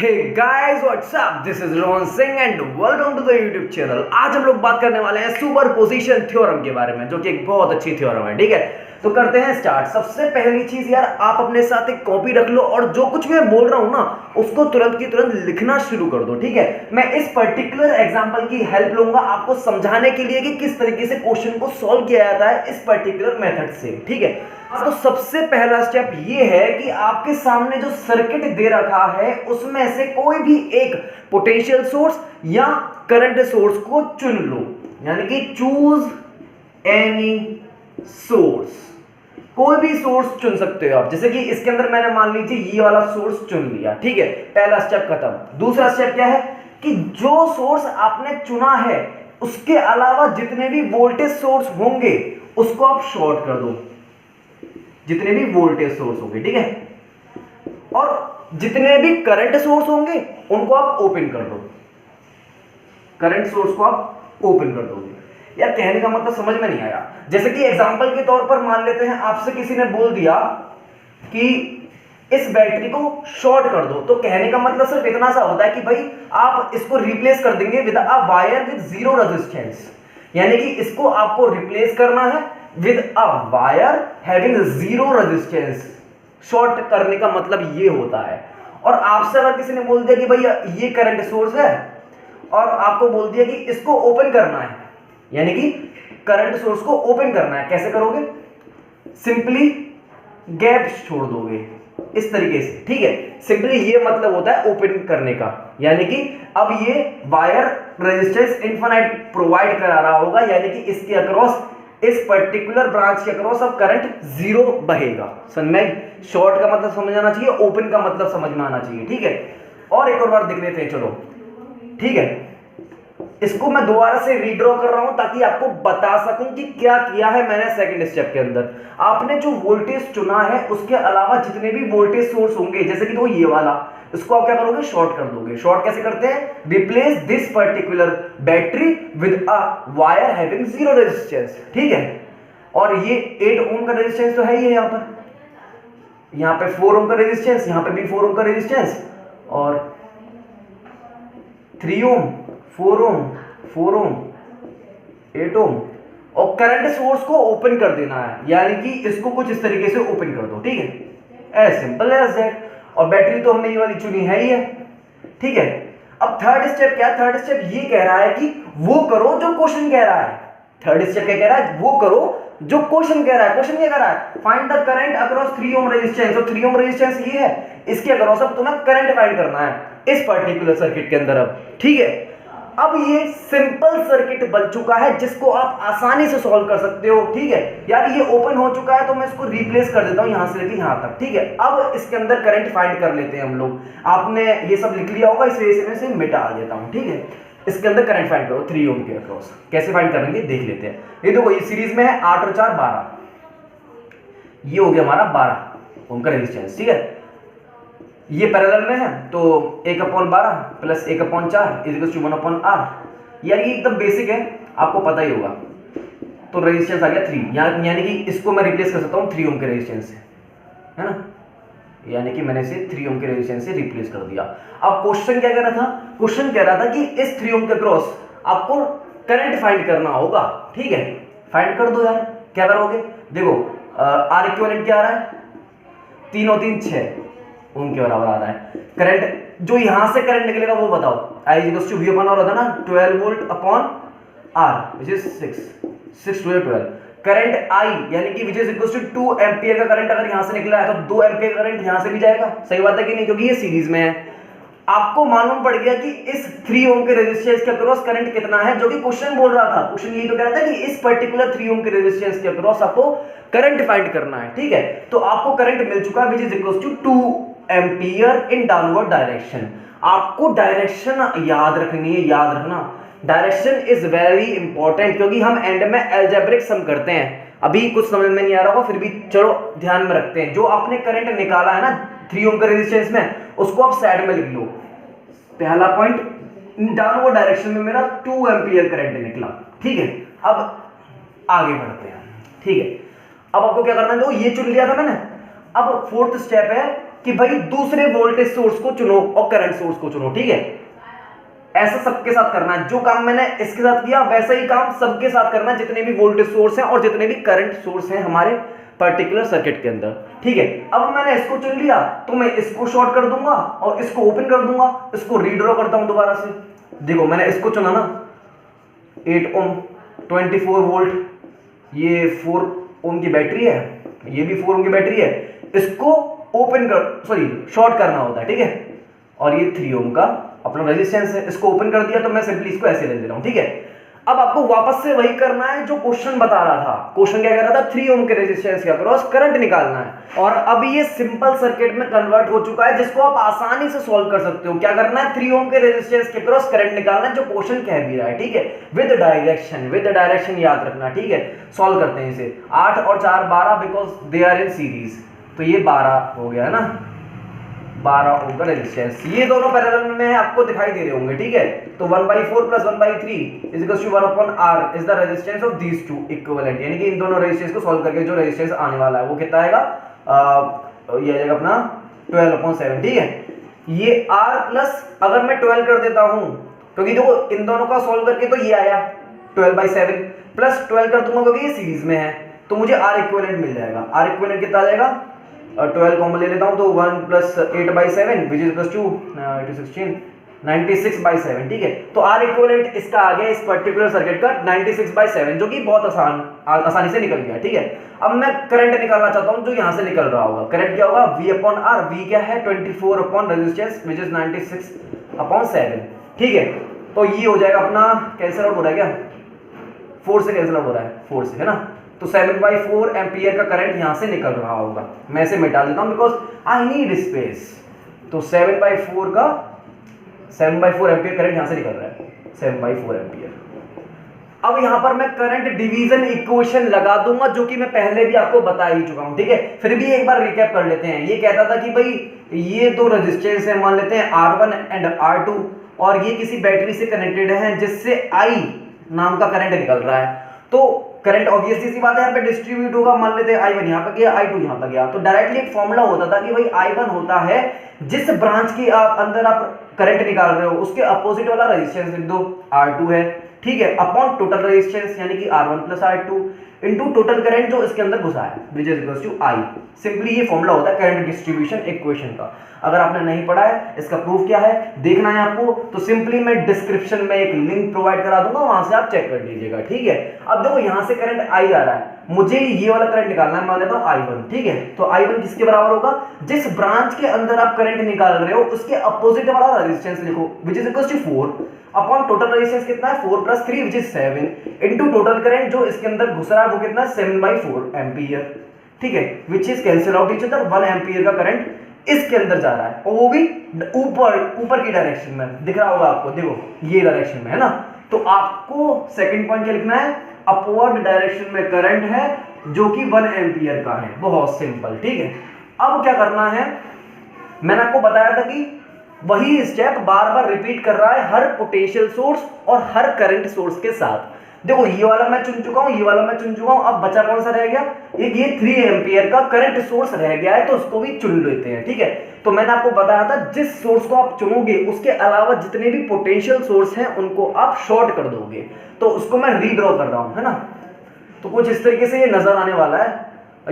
Hey guys what's up, this is Rohan Singh and welcome to the YouTube channel. आज हम लोग बात करने वाले हैं सुपरपोजिशन थ्योरम के बारे में, जो कि एक बहुत अच्छी थ्योरम है। ठीक है, तो करते हैं स्टार्ट। सबसे पहली चीज यार, आप अपने साथ एक कॉपी रख लो और जो कुछ मैं बोल रहा हूं ना उसको तुरंत की तुरंत लिखना शुरू कर दो। ठीक है, मैं इस पर्टिकुलर एग्जांपल की हेल्प लूंगा आपको समझाने के लिए कि किस तरीके से क्वेश्चन को सॉल्व किया जाता है इस पर्टिकुलर मेथड से। ठीक है, तो सबसे पहला स्टेप ये है कि आपके सामने जो सर्किट दे रखा है उसमें से कोई भी एक पोटेंशियल सोर्स या करंट सोर्स को चुन लो, यानी कि चूज एनी सोर्स। कोई भी सोर्स चुन सकते हो आप, जैसे कि इसके अंदर मैंने मान लीजिए ये वाला सोर्स चुन लिया। ठीक है, पहला स्टेप खत्म। दूसरा स्टेप क्या है कि जो सोर्स आपने चुना है उसके अलावा जितने भी वोल्टेज सोर्स होंगे उसको आप शॉर्ट कर दो, जितने भी वोल्टेज सोर्स होंगे। ठीक है, और जितने भी करंट सोर्स होंगे उनको आप ओपन कर दो, करंट सोर्स को आप ओपन कर दोगे। यार कहने का मतलब समझ में नहीं आया। जैसे कि एग्जांपल के तौर पर मान लेते हैं आपसे किसी ने बोल दिया कि इस बैटरी को शॉर्ट कर दो, तो कहने का मतलब सिर्फ इतना सा होता है कि भाई आप इसको रिप्लेस कर देंगे with a wire with zero resistance, यानी कि इसको आपको रिप्लेस करना है with a wire having zero resistance. Short करने का मतलब ये होता है। और आपसे अगर किसी ने बोल दिया कि भैया ये करंट सोर्स है और आपको बोल दिया कि इसको ओपन करना है, यानी कि करंट सोर्स को ओपन करना है, कैसे करोगे? सिंपली गैप छोड़ दोगे इस तरीके से। ठीक है, सिंपली ये मतलब होता है ओपन करने का, यानी कि अब ये वायर रेजिस्टेंस इनफिनिट प्रोवाइड करा रहा होगा, यानी कि इसके अक्रॉस, इस पर्टिकुलर ब्रांच के अक्रॉस अब करंट जीरो बहेगा। समझ में? शॉर्ट का मतलब समझ आना चाहिए, ओपन का मतलब समझ में आना चाहिए। ठीक है, और एक और बार देख लेते हैं, चलो। ठीक है, इसको मैं दोबारा से रीड्रॉ कर रहा हूं ताकि आपको बता सकूं कि क्या किया है मैंने सेकंड स्टेप के अंदर। आपने जो वोल्टेज चुना है उसके अलावा जितने भी वोल्टेज सोर्स होंगे, जैसे कि तो ये वाला, इसको आप क्या करोगे? शॉर्ट कर दोगे। शॉर्ट कैसे करते हैं? Replace this particular battery with a wire having zero resistance. ठीक है, और ये 8 ओम का रेजिस्टेंस तो है ही है, यहाँ पे 4 ओम का रेजिस्टेंस, यहाँ पे भी 4 ओम का रेजिस्टेंस, और 3 ओम, 4 ओम, 4 ओम, 8 ओम, और करंट सोर्स को ओपन कर देना है, यानी कि इसको कुछ इस तरीके से ओपन कर दो। ठीक है, एज सिंपल एज दैट। और बैटरी तो हमने ये वाली चुनी है ही है। ठीक है, अब थर्ड स्टेप क्या है? थर्ड स्टेप ये कह रहा है कि वो करो जो क्वेश्चन कह रहा है। थर्ड स्टेप क्या कह रहा है? वो करो जो क्वेश्चन कह रहा है। क्वेश्चन क्या कह रहा है? Find the current across 3 ohm resistance. और 3 ओम रेजिस्टेंस ये है, इसके अक्रॉस अब तुम्हें करंट फाइंड करना है इस पर्टिकुलर सर्किट के अंदर। अब ठीक है, अब ये सिंपल सर्किट बन चुका है जिसको आप आसानी से सॉल्व कर सकते हो। ठीक है यार, ये ओपन हो चुका है तो मैं इसको रिप्लेस कर देता हूं यहां से लेके यहां तक। ठीक है, अब इसके अंदर करंट फाइंड कर लेते हैं हम लोग। आपने ये सब लिख लिया होगा, इस वजह से मैं इसे मिटा देता हूं। ठीक है, इसके अंदर करंट फाइंड करो 3 ओम के अक्रॉस। कैसे फाइंड करेंगे देख लेते हैं। ये देखो, ये सीरीज में है, 8 और 4 12, ये हो गया हमारा 12 ओम का रेजिस्टेंस। ठीक है, ये पैरेलल में है तो 1/12 plus 1/4 is equal to 1/r। यार ये एकदम बेसिक है, आपको पता ही होगा। तो रेजिस्टेंस आ गया 3, यानी कि इसको मैं रिप्लेस कर सकता हूँ 3 ओम के रेजिस्टेंस से, है ना? यानी कि मैंने इसे 3 ओम के रेजिस्टेंस से रिप्लेस कर दिया। अब क्वेश्चन क्या कह रहा था? क्वेश्चन कह रहा था कि इस 3 ओम के क्रॉस आपको करंट फाइंड करना होगा। ठीक है, फाइंड कर दो यार। क्या करोगे? देखो, आर इक्विवेलेंट क्या आ रहा है? 3 और 3 6 ओम के बराबर आ रहा है। करंट जो यहां से करंट निकलेगा वो बताओ। I equals to V upon R होता है ना, 12 volt upon R which is 6 to 12। Current I यानी कि which is equals to 2 ampere का करंट अगर यहां से निकला है तो 2 एम्पियर करंट यहां से भी जाएगा। सही बात है कि नहीं? क्योंकि ये सीरीज में है। आपको मालूम पड़ गया कि इस 3 ओम के रेजिस्टेंस के अक्रॉस करंट कितना है, जो कि क्वेश्चन बोल रहा था। क्वेश्चन यही तो कह रहा था कि इस पर्टिकुलर 3 ओम के रेजिस्टेंस के अक्रॉस आपको करंट फाइंड करना है। ठीक है, तो आपको करंट मिल चुका है which is equals to 2 ampere in downward direction. आपको डायरेक्शन याद रखनी है, याद रखना। डायरेक्शन इज वेरी इंपॉर्टेंट, क्योंकि हम एंड में अलजेब्रिक सम करते हैं। अभी कुछ समझ में नहीं आ रहा होगा, फिर भी चलो ध्यान में रखते हैं। जो आपने करंट निकाला है ना 3 ओम के रेजिस्टेंस में, उसको आप साइड में लिख लो। पहला पॉइंट, डाउनवर्ड डायरेक्शन में मेरा 2 एम्पियर करंट निकला। ठीक है, अब आगे बढ़ते हैं। ठीक है, अब आपको क्या करना है? तो ये चुन लिया था मैंने। अब फोर्थ स्टेप है कि भाई दूसरे वोल्टेज सोर्स को चुनो और करंट सोर्स को चुनो, ठीक है। ऐसा सबके साथ करना है, जो काम मैंने इसके साथ किया वैसा ही काम सबके साथ करना है, जितने भी वोल्टेज सोर्स हैं और जितने भी करंट सोर्स हैं हमारे पर्टिकुलर सर्किट के अंदर, ठीक है। अब मैंने इसको चुन लिया तो मैं इसको शॉर्ट कर दूंगा और इसको ओपन कर दूंगा। इसको रीड्रॉ करता हूं दोबारा से। देखो मैंने इसको चुना ना, 8 ओम 24 वोल्ट, ये 4 ओम की बैटरी है, ये भी 4 ओम की बैटरी है। इसको ओपन कर शॉर्ट करना होता है, ठीक है। और ये 3 ओम का अपना रेजिस्टेंस है, इसको ओपन कर दिया तो मैं सिंपली इसको ऐसे ले ले रहा हूं, ठीक है। अब आपको वापस से वही करना है जो क्वेश्चन बता रहा था। क्वेश्चन क्या कह रहा था, 3 ओम के रेजिस्टेंस के अक्रॉस करंट निकालना है। और अब ये सिंपल सर्किट में कन्वर्ट हो चुका है, जिसको आप आसानी से सॉल्व कर सकते हो। क्या करना है, 3 ओम के रेजिस्टेंस के अक्रॉस करंट निकालना है, जो क्वेश्चन कह भी रहा है, ठीक है। विद डायरेक्शन याद रखना, ठीक है। सॉल्व करते हैं इसे। 8 और 4 12, because they are in series, तो ये 12 हो गया है ना, 12 ओम का रेजिस्टेंस। ये दोनों पैरेलल में आपको दिखाई दे रहे होंगे, ठीक है। तो 1/4 plus 1/3 is equals to 1/r is the resistance of these two equivalent. यानी कि इन दोनों रेजिस्टेंस को सॉल्व करके जो रेजिस्टेंस आने वाला है वो कितना आएगा, ये आएगा अपना 12/7, ठीक है। ये r प्लस अगर मैं 12 कर देता हूं, क्योंकि देखो इन दोनों का सॉल्व करके तो ये आया 12/7 प्लस 12 कर दूंगा क्योंकि ये सीरीज में है, तो मुझे r इक्विवेलेंट मिल जाएगा। r इक्विवेलेंट कितना आ जाएगा, 12 कॉमन ले लेता हूं तो 1 plus 8/7 which is equals to 96/7, ठीक है। तो R इक्विवेलेंट इसका आ गया इस पर्टिकुलर सर्किट का 96/7, जो कि बहुत आसानी से निकल गया, ठीक है। अब मैं करंट निकालना चाहता हूं जो यहां से निकल रहा होगा। करंट क्या होगा, V/R। V क्या है, 24 अपॉन रेजिस्टेंस विच इज 96/7, ठीक है। तो ये हो जाएगा अपना, कैंसिल आउट हो रहा है क्या, 4 से कैंसिल आउट हो रहा है, 4 से, है ना। तो 7/4 एम्पियर का करंट यहां से निकल रहा होगा। मैं इसे मिटा देता हूं बिकॉज आई नीड स्पेस। तो 7/4 एम्पियर करंट यहां से निकल रहा है, 7/4 एम्पियर। अब यहां पर मैं करंट डिवीजन इक्वेशन लगा दूंगा, जो कि मैं पहले भी आपको बता ही चुका हूं, ठीक है। फिर भी एक बार रिकैप कर लेते हैं। ये कहता था कि भाई ये दो रेजिस्टेंस है, मान लेते हैं R1 एंड R2, और ये किसी बैटरी से कनेक्टेड है जिससे I नाम का करंट निकल रहा है। तो करंट ऑब्वियसली सी बात है यहाँ पे डिस्ट्रीब्यूट होगा। मान लेते हैं I1 यहाँ पे गया, I2 यहाँ पे गया। तो डायरेक्टली एक फॉर्मूला होता था कि भाई I1 होता है जिस ब्रांच के अंदर आप करंट निकाल रहे हो उसके अपोजिट वाला रेजिस्टेंस लिख दो, R2 है, ठीक है, अपॉन टोटल रेजिस्टेंस यानी कि R1 plus R2 into total current जो इसके अंदर घुसा है which is equals to I। Simply ये फॉर्मूला होता है करंट डिस्ट्रीब्यूशन इक्वेशन का। अगर आपने नहीं पढ़ा है, इसका प्रूफ क्या है देखना है आपको, तो सिंपली मैं डिस्क्रिप्शन में एक लिंक प्रोवाइड करा दूंगा, वहां से आप चेक कर लीजिएगा, ठीक है। अब देखो यहां से करंट I आ रहा है, मुझे ये वाला करंट निकालना है, मान लेता हूं I1, ठीक है। तो I1 किसके बराबर होगा, जिस ब्रांच के अंदर आप करंट निकाल रहे हो उसके अपोजिट वाला रेजिस्टेंस लिखो which is equals to 4 upon total resistance कितना है 4 plus 3 which is 7 into total current जो इसके अंदर घुस रहा है वो कितना है 7/4 एम्पियर, ठीक है, which is cancel out each other. 1 ampere का करंट इसके अंदर जा रहा है और वो भी ऊपर की डायरेक्शन में दिख रहा होगा आपको, देखो ये डायरेक्शन में है ना। तो आपको सेकंड पॉइंट क्या लिखना है, अपवर्ड डायरेक्शन में करंट है जो कि 1 एम्पियर का है, बहुत सिंपल, ठीक है। अब क्या करना है, मैंने आपको बताया था कि वही स्टेप बार बार रिपीट कर रहा है हर पोटेंशियल सोर्स और हर करंट सोर्स के साथ। देखो ये वाला मैं चुन चुका हूं, ये वाला मैं चुन चुका हूं, अब बचा कौन सा रह गया, एक ये 3 एम्पियर का करंट सोर्स रह गया है, तो उसको भी चुन लेते हैं, ठीक है। तो मैंने आपको बताया था जिस सोर्स को आप चुनोगे उसके अलावा जितने भी पोटेंशियल सोर्स हैं उनको आप शॉर्ट कर दोगे, तो उसको मैं रीड्रॉ कर रहा हूं, है ना। तो कुछ इस तरीके से ये नजर आने वाला है।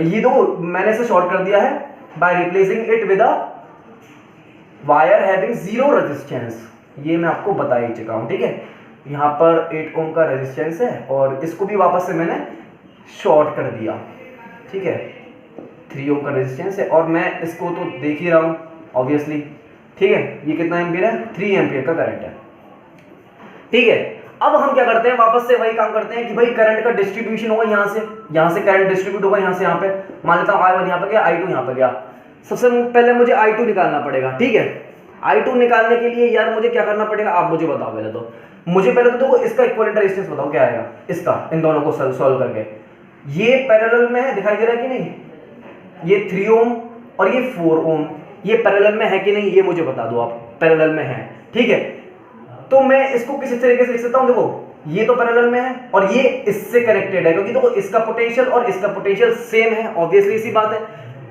ये दो मैंने इसे शॉर्ट कर दिया है by replacing it with a wire having 0 resistance, ये मैं आपको बता ही चुका हूं, ठीक है। यहाँ पर 8 ओम का रेजिस्टेंस है और इसको भी वापस से मैंने शॉर्ट कर दिया, ठीक है। 3 ओम का रेजिस्टेंस है और मैं इसको तो देख ही रहा हूँ ऑब्वियसली, ठीक है। ये कितना एम्पियर है, 3 एम्पियर का करंट है, ठीक है। अब हम क्या करते हैं, वापस से वही काम करते हैं कि भाई करंट का डिस्ट्रीब्यूशन होगा, यहाँ से करंट डिस्ट्रीब्यूट होगा, यहाँ से यहाँ पे मान लेता हूँ I1 यहाँ पे गया, I2 यहाँ पे गया। सबसे पहले मुझे I2 निकालना पड़ेगा, ठीक है। I2 निकालने के लिए यार मुझे क्या करना पड़ेगा, आप मुझे बताओ पहले तो। मुझे पहले तो देखो इसका इक्विवेलेंट रेजिस्टेंस बताओ क्या आएगा इसका, इन दोनों को सॉल्व करके। ये पैरेलल में है, दिखाई दे रहा है कि नहीं, ये 3 ओम और ये 4 ओम, ये पैरेलल में है कि नहीं ये मुझे बता दो आप, पैरेलल में है, ठीक है। तो मैं इसको किसी तरीके से लिख सकता हूं, देखो ये तो पैरेलल में है और ये इससे कनेक्टेड है, क्योंकि देखो इसका पोटेंशियल और इसका पोटेंशियल सेम है, ऑब्वियसली इसी बात है।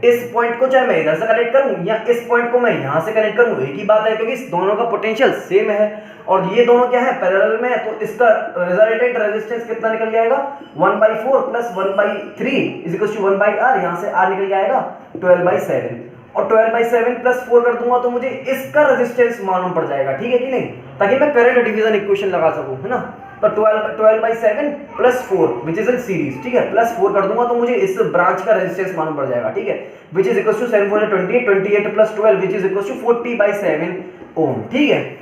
इस पॉइंट को चाहे मैं इधर से कनेक्ट करूं या इस पॉइंट को मैं यहां से कनेक्ट करूं, एक ही बात है, क्योंकि इस दोनों का पोटेंशियल सेम है और ये दोनों क्या है, पैरेलल में है। तो इसका रिजल्टेंट रेजिस्टेंस कितना निकल जाएगा, 1/4 plus 1/3 is equal to 1/r, यहां से r निकल जाएगा 12/7 और 12/7 प्लस 4 कर दूंगा तो मुझे इसका रेजिस्टेंस मालूम पड़ जाएगा, ठीक है कि नहीं, ताकि मैं करंट डिवीजन इक्वेशन लगा सकूं, है ना। तो 12/7 plus 4 which is in series, ठीक है, प्लस 4 कर दूंगा तो मुझे इस ब्रांच का रेजिस्टेंस मालूम पड़ जाएगा, ठीक है, which is equal to 7 4 28 28 plus 12 which is equal to 40/7 ohm, ठीक है।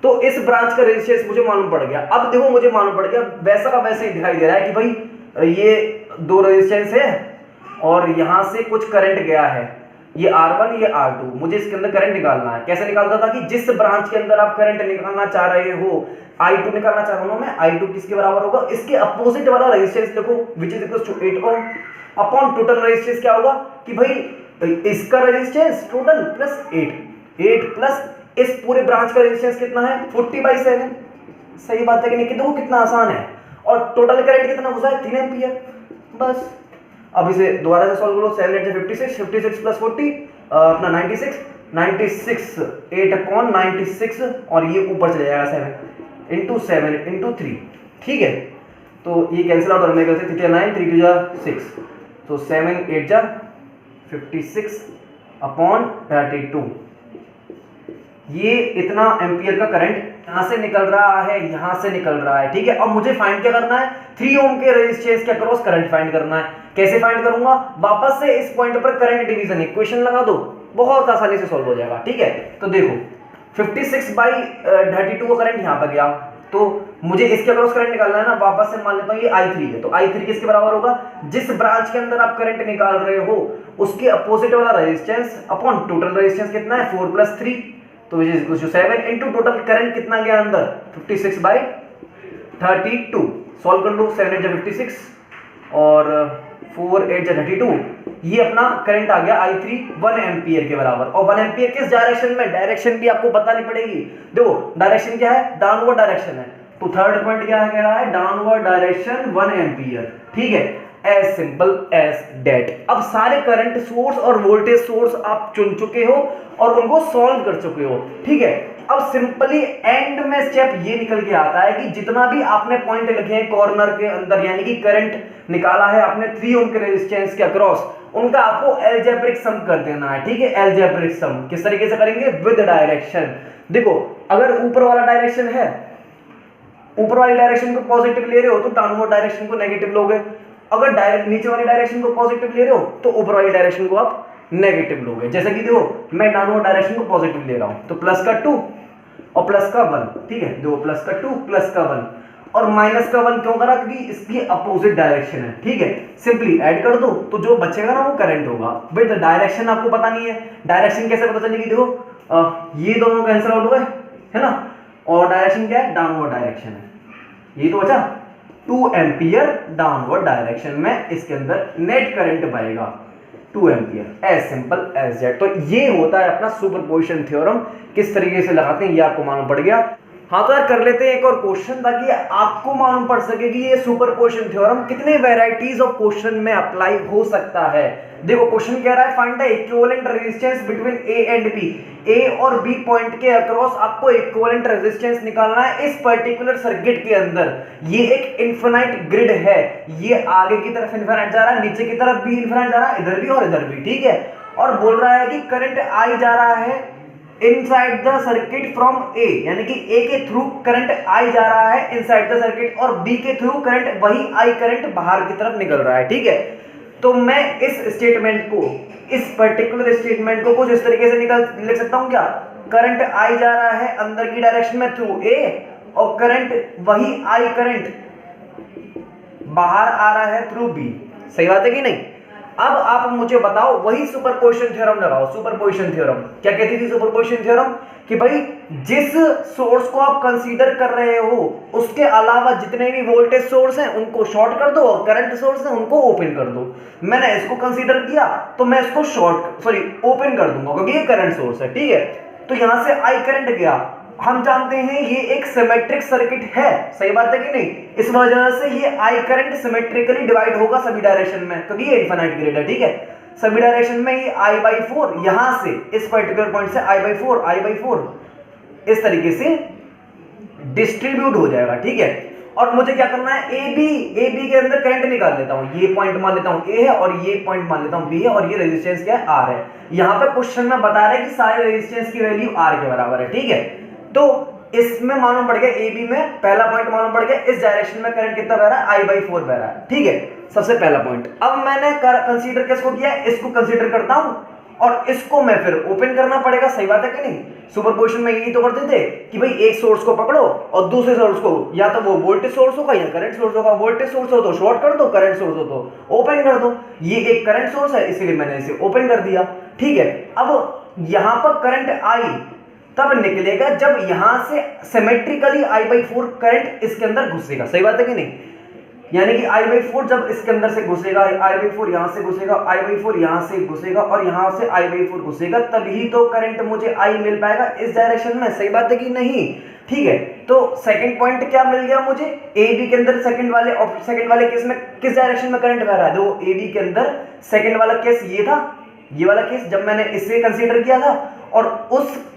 तो इस ब्रांच का रेजिस्टेंस मुझे मालूम पड़ गया। अब देखो मुझे मालूम पड़ गया, वैसा का वैसे ही दिखाई दे रहा है कि भाई ये दो रेजिस्टेंस है और यहां से कुछ करंट गया है, ये R1 ये R2, मुझे इसके अंदर करंट निकालना है। कैसे निकालता था कि जिस ब्रांच के अंदर आप करंट निकालना चाह रहे हो, I2 निकालना चाह रहा हूं मैं, I2 किसके बराबर होगा, इसके अपोजिट वाला रेजिस्टेंस देखो which is equal to 8 ohm upon total resistance क्या होगा कि भाई इसका रेजिस्टेंस टोटल प्लस 8 प्लस इस पूरे ब्रांच का रेजिस्टेंस कितना है 40/7। सही बात है कि नहीं, देखो कितना आसान है। और टोटल करंट कितना घुसा है 3 एम्पियर, बस। अब इसे दोबारा से सॉल्व करो, 7 8 56 56 प्लस 40 अपना 96 8 अपॉन 96 और ये ऊपर चले जाएगा 7 इंटू 7 इंटू 3, ठीक है। तो ये कैंसिल आउट होने से 3 9 3 2 जा 6, तो 7 8 जा 56 अपॉन 32, ये इतना एम्पियर का करंट यहां से निकल रहा है, यहां से निकल रहा है, ठीक है। अब मुझे फाइंड क्या करना है, 3 ओम के रेजिस्टेंस के अक्रॉस करंट फाइंड करना है। कैसे फाइंड करूंगा, वापस से इस पॉइंट पर करंट डिवीजन इक्वेशन लगा दो, बहुत आसानी से सॉल्व हो जाएगा, ठीक है। तो देखो 56/32 का करंट यहां पर गया, तो मुझे इसके अक्रॉस करंट निकालना है ना, वापस से मान लेता हूं ये I3 है, तो I3 किसके बराबर होगा, जिस ब्रांच के अंदर आप करंट निकाल रहे हो उसके अपोजिट वाला रेजिस्टेंस अपॉन टोटल रेजिस्टेंस कितना है 4 + 3, तो which is equal to 7 into total current कितना गया अंदर 56/32। सॉल्व कर लो, 7 8 56 और 4 8 32, ये अपना करंट आ गया I3 1 एम्पियर के बराबर। और 1 एम्पियर किस डायरेक्शन में, डायरेक्शन भी आपको बतानी पड़ेगी। देखो डायरेक्शन क्या है, डाउनवर्ड डायरेक्शन है, तो थर्ड पॉइंट क्या है, कह रहा है डाउनवर्ड डायरेक्शन 1 एम्पियर, ठीक है, एज सिंपल एज डेट। अब सारे करंट सोर्स और वोल्टेज सोर्स आप चुन चुके हो और उनको सॉल्व कर चुके हो, ठीक है। अब सिंपली एंड में स्टेप ये निकल के आता है कि जितना भी आपने पॉइंट लिखे हैं कॉर्नर के अंदर, यानी कि करंट निकाला है आपने 3 ओम के रेजिस्टेंस के अक्रॉस, उनका आपको अलजेब्रिक सम कर देना है, ठीक है। अलजेब्रिक सम किस तरीके से करेंगे, विद डायरेक्शन। देखो अगर ऊपर वाला डायरेक्शन है, ऊपर वाली डायरेक्शन को पॉजिटिव ले रहे हो तो डाउनवर्ड डायरेक्शन को नेगेटिव लोगे, अगर डायरेक्ट नीचे वाली डायरेक्शन को पॉजिटिव ले रहे हो तो ऊपर वाली डायरेक्शन को आप नेगेटिव लोगे। जैसे कि देखो मैं डाउनवर्ड डायरेक्शन को पॉजिटिव ले रहा हूं, तो प्लस का 2 और प्लस का 1, ठीक है, देखो प्लस का 2 प्लस का 1 और माइनस का 1 क्यों करा, क्योंकि इसकी अपोजिट डायरेक्शन है, ठीक है। सिंपली ऐड कर दो तो जो बचेगा ना वो करंट होगा। बट डायरेक्शन आपको पता नहीं है, डायरेक्शन कैसे पता चलेगी, देखो ये दोनों कैंसिल आउट हो गए, है ना, और डायरेक्शन क्या है, डाउनवर्ड डायरेक्शन है, ये तो बचा 2 एम्पियर डाउनवर्ड डायरेक्शन में इसके अंदर नेट करंट बहेगा 2 ampere, as simple as that. तो ये होता है अपना सुपरपोजिशन थ्योरम, किस तरीके से लगाते हैं ये आपको मालूम पड़ गया। हाँ तो यार कर लेते हैं एक और क्वेश्चन, ताकि आपको मालूम पड़ सके कि ये सुपरपोजिशन थ्योरम कितने वैरायटीज ऑफ क्वेश्चन में अप्लाई हो सकता है। देखो क्वेश्चन कह रहा है find the equivalent resistance between A and B, A और बी पॉइंट के अक्रॉस आपको इक्विवेलेंट रेजिस्टेंस निकालना है इस पर्टिकुलर सर्किट के अंदर। ये एक इनफिनाइट ग्रिड है, ये आगे की तरफ इनफिनाइट जा रहा है, नीचे की तरफ भी इनफिनाइट जा रहा है, इधर भी और इधर भी, ठीक है। और बोल रहा है कि करंट आई जा रहा है इनसाइड द सर्किट फ्रॉम ए, यानी कि ए के थ्रू करंट आई जा रहा है इनसाइड द सर्किट, और बी के थ्रू करंट वही आई करंट बाहर की तरफ निकल रहा है, ठीक है। तो मैं इस स्टेटमेंट को, इस पर्टिकुलर स्टेटमेंट को कुछ इस तरीके से लिख सकता हूं क्या, करंट आई जा रहा है अंदर की डायरेक्शन में थ्रू ए और करंट वही आई करंट बाहर आ रहा है थ्रू बी। सही बात है कि नहीं। अब आप मुझे बताओ, वही सुपरपोजिशन थ्योरम लगाओ। सुपरपोजिशन थ्योरम क्या कहती थी, सुपरपोजिशन थ्योरम कि भाई जिस सोर्स को आप कंसीडर कर रहे हो उसके अलावा जितने भी वोल्टेज सोर्स हैं उनको शॉर्ट कर दो और करंट सोर्स हैं उनको ओपन कर दो। मैंने इसको कंसीडर किया तो मैं इसको ओपन कर दूंगा क्योंकि ये करंट सोर्स है, ठीक है। तो यहां से आई करंट गया, हम जानते हैं ये एक सिमेट्रिक सर्किट है, सही बात है कि नहीं। इस वजह से ये आई करंट सिमेट्रिकली डिवाइड होगा सभी डायरेक्शन में क्योंकि ये इनफिनाइट ग्रिड है, ठीक है। सभी डायरेक्शन में ये I/4 यहां से इस पर्टिकुलर पॉइंट से I/4 इस तरीके से डिस्ट्रीब्यूट हो जाएगा, ठीक है। और मुझे क्या करना है, ए बी के अंदर करंट निकाल लेता हूं। ये पॉइंट मान लेता हूं ए है और ये पॉइंट मान लेता हूं बी है और ये रेजिस्टेंस क्या है, आर है। यहां पे क्वेश्चन में बता रहा है कि सारे रेजिस्टेंस की वैल्यू आर के बराबर है, ठीक है। तो इसमें मालूम पड़ गया, ए बी में पहला पॉइंट मालूम पड़ गया, इस डायरेक्शन में करंट कितना बह रहा है, I/4 बह रहा है, ठीक है। सबसे पहला पॉइंट। अब मैंने कंसीडर किसको किया, इसको कंसीडर करता हूं और इसको मैं फिर ओपन करना पड़ेगा, सही बात है कि नहीं। सुपरपोजिशन में यही तो करते थे कि भाई एक सोर्स को पकड़ो और दूसरे सोर्स को, या तो वो वोल्टेज सोर्स होगा या करंट सोर्स होगा। वोल्टेज सोर्स हो तो शॉर्ट कर दो, करंट सोर्स हो तो ओपन कर दो। ये एक करंट सोर्स है इसलिए मैंने इसे ओपन कर दिया, ठीक है। अब यहां पर करंट आई तब निकलेगा जब यहां से सिमेट्रिकली I/4 करंट इसके अंदर घुसेगा, सही बात है कि नहीं। यानी कि I/4 जब इसके अंदर से घुसेगा, I/4 यहां से घुसेगा, I/4 यहां से घुसेगा और यहां से I/4 घुसेगा, तभी तो करंट मुझे I मिल पाएगा इस डायरेक्शन में, सही बात है कि नहीं, ठीक है। तो सेकंड पॉइंट क्या मिल गया मुझे, ए बी के अंदर सेकंड वाले केस में किस डायरेक्शन में करंट बह रहा है। देखो ए बी के अंदर सेकंड वाला केस ये था, ये वाला केस जब मैंने इसे कंसीडर किया था, और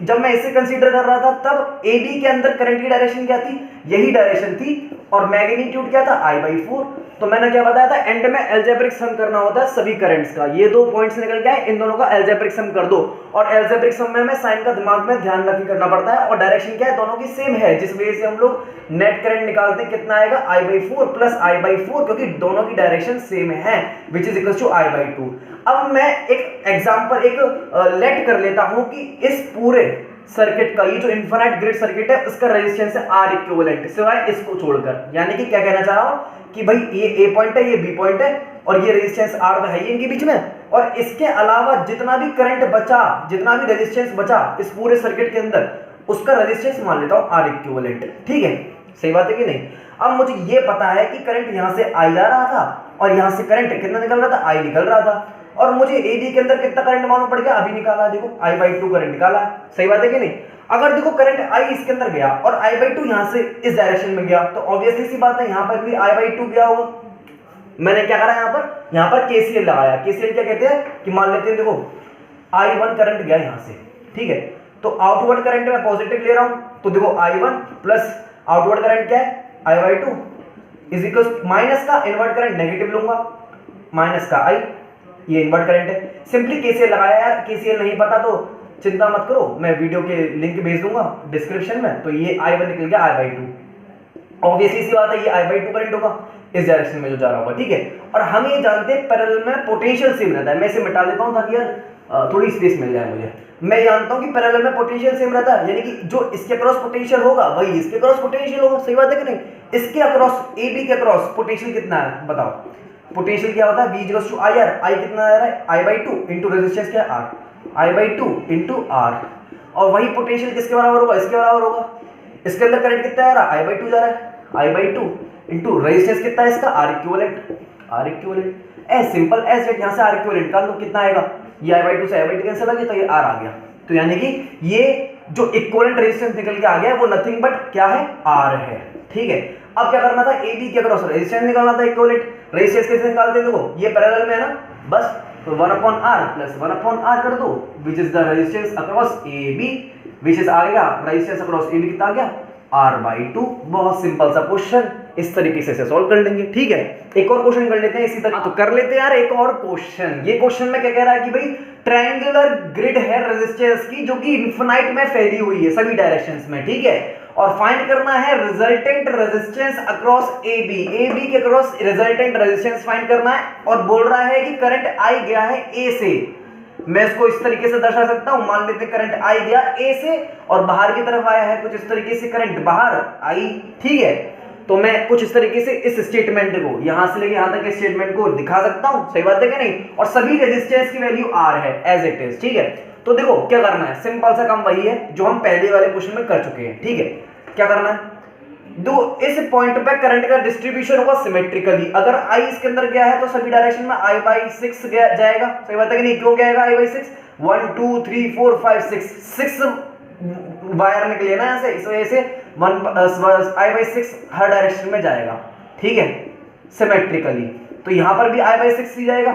जब मैं इसे कंसीडर कर रहा था तब ए बी के अंदर करंट की डायरेक्शन क्या थी, यही डायरेक्शन थी और मैग्नीट्यूड क्या था, I/4। तो मैंने क्या बताया था, एंड में अलजेब्रिक सम करना होता है सभी करंट्स का। ये दो पॉइंट्स निकल गए, इन दोनों का अलजेब्रिक सम कर दो। और अलजेब्रिक सम में साइन का दिमाग में ध्यान रख करना पड़ता है, और डायरेक्शन क्या है, दोनों की सेम है, जिस वजह से हम लोग नेट करंट निकालते हैं कितना आएगा, I/4 प्लस I/4, क्योंकि दोनों की डायरेक्शन सेम है, which is equal to I/2। अब मैं एक एग्जांपल लेट कर लेता हूं कि इस पूरे सर्किट का, ये जो इनफिनिट ग्रिड सर्किट है, उसका रेजिस्टेंस है R इक्विवेलेंट, सिवाय इसको छोड़कर। यानी कि क्या कहना चाह रहा हूं कि भाई ये A पॉइंट है, ये B पॉइंट है और ये रेजिस्टेंस R तो है ही इनके बीच में, और इसके अलावा जितना भी करंट बचा, जितना भी रेजिस्टेंस बचा इस पूरे सर्किट के अंदर, उसका रेजिस्टेंस मान लेता हूं R इक्विवेलेंट, ठीक है। सही बात है कि नहीं। अब मुझे ये पता है कि करंट यहां से I जा रहा था और यहां से करंट कितना निकल रहा था, I निकल रहा था, और मुझे ए बी के अंदर कितना करंट मालूम पड़ गया, अभी निकाला, देखो I/2 करंट निकाला, सही बात है कि नहीं। अगर देखो करंट I इसके अंदर गया और I/2 यहां से इस डायरेक्शन में गया, तो ऑब्वियसली सी बात है यहां पर भी I/2 गया होगा। मैंने क्या करा, यहां पर KCL लगाया। KCL क्या कहते हैं कि मान लेते हैं, देखो I1 करंट गया यहां से, ठीक है, तो आउटवर्ड करंट मैं पॉजिटिव ले रहा हूं, तो देखो I1 प्लस आउटवर्ड करंट क्या है, I/2 इज इक्वल माइनस का इनवर्ट करंट नेगेटिव लूंगा, माइनस का I, ये इनवर्ट करंट है। सिंपली KCL लगाया यार, KCL नहीं पता तो चिंता मत करो, मैं वीडियो के लिंक भेज दूंगा डिस्क्रिप्शन में। तो ये I1 निकल गया I/2, ऑब्वियसली सी बात है ये I/2 करंट होगा इस डायरेक्शन में जो जा रहा होगा, ठीक है। और हम ये जानते हैं पैरेलल में पोटेंशियल सेम रहता है। मैं इसे मिटा देता हूं ताकि यार थोड़ी स्पेस मिल जाए मुझे। मैं जानता हूं कि पैरेलल में पोटेंशियल सेम रहता है, यानी कि जो इसके अक्रॉस पोटेंशियल होगा वही इसके अक्रॉस पोटेंशियल होगा, सही बात है कि नहीं। इसके अक्रॉस, AB के अक्रॉस पोटेंशियल कितना है बताओ, पोटेंशियल क्या होता है, V equals to IR। I कितना आ रहा है, I/2 इंटू रेजिस्टेंस क्या है R, I/2 इंटू R। और वही पोटेंशियल किसके बराबर होगा, इसके बराबर होगा। इसके अंदर करंट कितना आ रहा है, I/2 जा रहा है, I/2 इंटू रेजिस्टेंस कितना है इसका, R equivalent. As simple as that. यहां से R इक्विवेलेंट निकाल दो, कितना आएगा, ये I/2 से I/2 कैंसिल आ गया, तो ये R आ गया। तो यानी कि ये जो इक्विवेलेंट रेजिस्टेंस निकल के आ गया वो नथिंग बट क्या है, R है, ठीक है। अब क्या करना था, AB के अक्रॉस रेजिस्टेंस निकालना था, इक्विवेलेंट। रेजिस्टेंस कैसे निकालते हैं, देखो ये पैरेलल में है ना, बस तो 1/R प्लस 1/R कर दो, which is the resistance across AB, which is आ गया रेजिस्टेंस अक्रॉस AB कितना आ गया, R/2। बहुत सिंपल सा क्वेश्चन, इस तरीके से सॉल्व कर लेंगे, ठीक है। एक और क्वेश्चन कर लेते हैं इसी तरह, तो कर लेते हैं यार एक और क्वेश्चन। ये क्वेश्चन में क्या कह रहा है कि भाई ट्रायंगुलर ग्रिड है रेजिस्टेंस की, जो कि इनफिनाइट में फैली हुई है सभी डायरेक्शंस में, ठीक है। और फाइंड करना है रिजल्टेंट रेजिस्टेंस अक्रॉस AB के अक्रॉस रिजल्टेंट रेजिस्टेंस फाइंड करना है। और बोल रहा है कि करंट I गया है A से। मैं इसको इस तरीके से दर्शा सकता हूं, मान लेते करंट I गया A से और बाहर की तरफ आया है कुछ इस तरीके से करंट बाहर I, ठीक है। तो मैं कुछ इस तरीके से इस स्टेटमेंट को यहां से लेके यहां तक के स्टेटमेंट को दिखा सकता हूं, सही बात है कि नहीं। और सभी रेजिस्टेंस की वैल्यू R है एज इट इज, ठीक है। तो देखो क्या करना है, सिंपल सा काम वही है जो हम पहले वाले क्वेश्चन में कर चुके हैं, ठीक है। क्या करना है, दो इस पॉइंट पे करंट का डिस्ट्रीब्यूशन होगा सिमेट्रिकली। अगर I इसके अंदर गया है तो सभी डायरेक्शन में I/6 जाएगा, सही बात है कि नहीं। क्यों जाएगा I/6, 1 2 3 4 5 6 वायर निकले ना ऐसे, इस वजह से I/6 हर डायरेक्शन में जाएगा, ठीक है, सिमेट्रिकली। तो यहां पर भी I/6 ही जाएगा,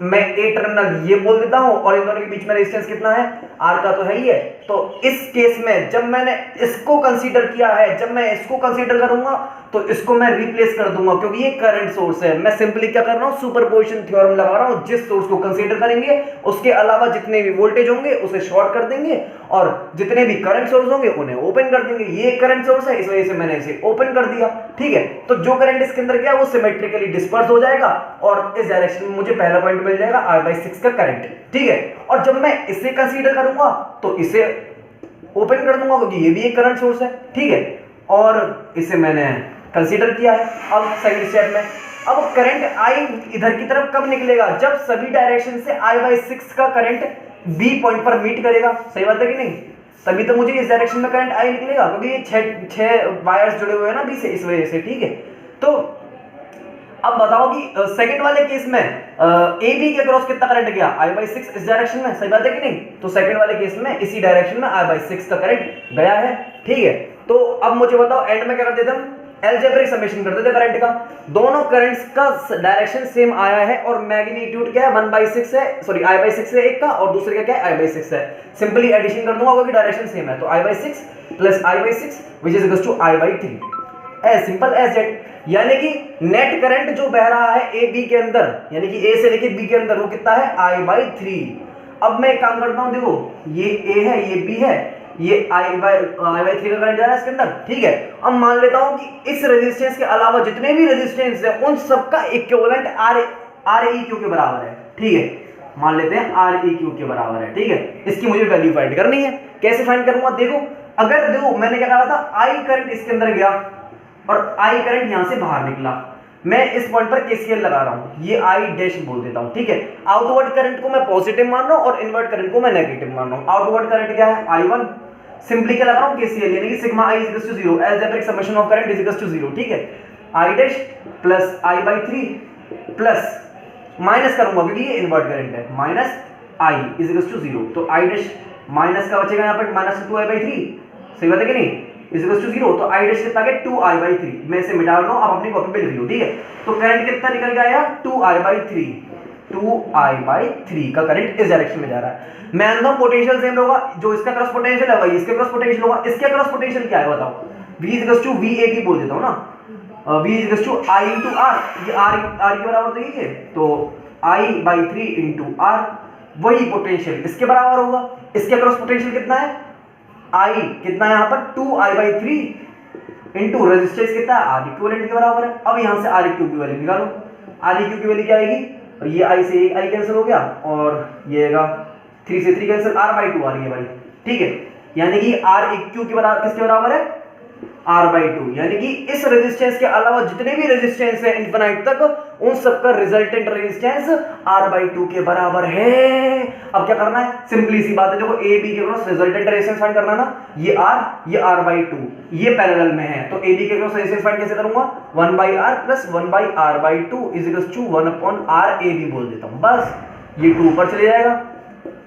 मैं ए टर्मिनल ये बोल देता हूं और इन दोनों के बीच में रेजिस्टेंस कितना है, आर का तो है ही है। तो इस केस में जब मैंने इसको कंसीडर किया है, जब मैं इसको कंसीडर करूंगा तो इसको मैं रिप्लेस कर दूंगा क्योंकि ये करंट सोर्स है। मैं सिंपली क्या कर रहा हूं, सुपरपोजिशन थ्योरम लगा रहा हूं। जिस सोर्स को कंसीडर करेंगे उसके अलावा जितने भी वोल्टेज होंगे उसे शॉर्ट कर देंगे और जितने भी करंट सोर्स होंगे उन्हें ओपन कर देंगे। ये करंट सोर्स है, इस वजह से मैंने इसे ओपन कर दिया, ठीक है। तो जो करंट इसके अंदर गया वो सिमेट्रिकली डिस्पर्स हो जाएगा और इस डायरेक्शन में मुझे पहला पॉइंट मिल जाएगा I/6 का करंट, ठीक है। और जब मैं इसे कंसीडर करूंगा तो इसे ओपन कर दूंगा क्योंकि ये भी एक करंट सोर्स है, ठीक है। और इसे मैंने कंसीडर किया है। अब सेकंड स्टेप में अब करंट I इधर की तरफ कब निकलेगा, जब सभी डायरेक्शन से I/6 का करंट B पॉइंट पर मीट करेगा। सही बात है कि नहीं, तभी तो मुझे इस डायरेक्शन में करंट I निकलेगा क्योंकि ये छह वायर्स जुड़े हुए हैं ना B से, इस वजह से, ठीक है। तो अब बताओ कि सेकंड वाले केस में AB के क्रॉस कितना करंट गया, I/6 इस डायरेक्शन में। सही बात है कि नहीं, तो सेकंड वाले केस में इसी डायरेक्शन में I/6 का करंट गया है, ठीक है। तो अब मुझे बताओ एंड में क्या कर देते हम, अलजेब्रिक समेशन कर देते करंट का। दोनों करंट्स का डायरेक्शन सेम आया है और मैग्नीट्यूड क्या है, 1/6 है, सॉरी I/6 है एक का और दूसरे का क्या है, I/6 है। सिंपली एडिशन कर दूंगा क्योंकि डायरेक्शन सेम है। तो I/6 plus I/6 which is equals to I/3, as simple as that. यानी कि नेट करंट जो बह रहा है ए बी के अंदर, यानी कि ए से लेके बी के अंदर, वो कितना है, I/3। अब मैं एक काम करता हूं, देखो ये ए है, ये बी है, ये I/3 का करंट जा रहा है इसके अंदर, ठीक है। अब मान लेता हूं कि इस रेजिस्टेंस के अलावा जितने भी रेजिस्टेंस है उन सबका इक्विवेलेंट Req के बराबर है, ठीक है। मान लेते हैं Req के बराबर है, ठीक है। इसकी मुझे वैल्यू फाइंड करनी है। कैसे फाइंड करूंगा, देखो अगर देखो मैंने क्या कहा था, I करंट इसके अंदर गया और I करंट यहां से बाहर निकला, मैं इस पॉइंट पर KCL लगा रहा हूं, ये I डैश बोल देता हूं, ठीक है। आउटवर्ड करंट को मैं पॉजिटिव मान रहा हूं और इनवर्ट करंट को मैं नेगेटिव मान रहा हूं। आउटवर्ड करंट क्या है, I1, सिंपली क्या लगा रहा हूं, KCL, यानी कि sigma I is equal to 0, algebraic summation of current is equal to 0, ठीक है। I dash plus I/3 plus minus करूंगा क्योंकि ये इनवर्ट करंट है, minus I is equal to 0। तो I डैश माइनस का बचेगा यहां पर माइनस 2I/3, सही बात है कि नहीं, इज इक्वल टू 0। तो I डैश कितना गया, 2I/3। मैं इसे मिटा रहा हूं, आप अपनी कॉपी पे लिख लो, ठीक है। तो करंट कितना निकल गया यार, 2I/3, 2I/3 का करंट इस डायरेक्शन में जा रहा है। मैं मानता हूं पोटेंशियल सेम होगा, जो इसका क्रॉस पोटेंशियल है वही इसका क्रॉस पोटेंशियल होगा। इसका क्रॉस पोटेंशियल क्या है बताओ, V is equal to VAB बोल देता हूं ना, V is equal to I into R, ये R के बराबर तो यही है, तो I/3 into R, वही पोटेंशियल इसके बराबर होगा। इसके क्रॉस पोटेंशियल कितना है, I कितना है यहाँ पर, 2I/3 इंटू रेजिस्टेंस कितना है, R इक्विवेलेंट के बराबर है। अब यहाँ से Req की वैल्यू निकालो, Req की वैल्यू क्या आएगी, ये I से I कैंसिल हो गया और ये आएगा 3 से 3 कैंसिल, R/2 आ रही है भाई, ठीक है। यानी कि Req के बराबर किसके बराबर है, R/2। यानी कि इस रेजिस्टेंस के अलावा जितने भी रेजिस्टेंस है इनफिनाइट तक, उन सबका रिजल्टेंट रेजिस्टेंस R/2 के बराबर है। अब क्या करना है, सिंपली सी बात है, देखो ए बी के क्रॉस रिजल्टेंट रेजिस्टेंस फाइंड करना ना, ये R ये R/2 ये पैरेलल में है, तो ए बी के क्रॉस रेजिस्टेंस फाइंड कैसे करूंगा, 1/R plus 1/R/2 is equal to 1/RAB बोल देता हूं। बस ये 2 ऊपर चले जाएगा,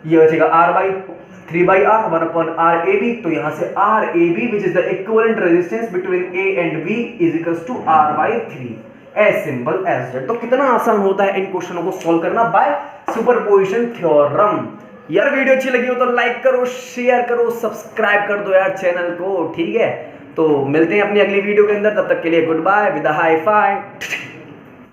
ये बचेगा R/3/R 1/RAB। तो यहां से RAB which is the equivalent resistance between A and B is equals to R/3, as simple as that. तो कितना आसान होता है इन क्वेश्चनों को सॉल्व करना बाय सुपरपोजिशन थ्योरम। यार वीडियो अच्छी लगी हो तो लाइक करो, शेयर करो, सब्सक्राइब कर दो यार चैनल को, ठीक है। तो मिलते हैं अपनी अगली वीडियो के अंदर, तब तक के लिए goodbye, with high phi.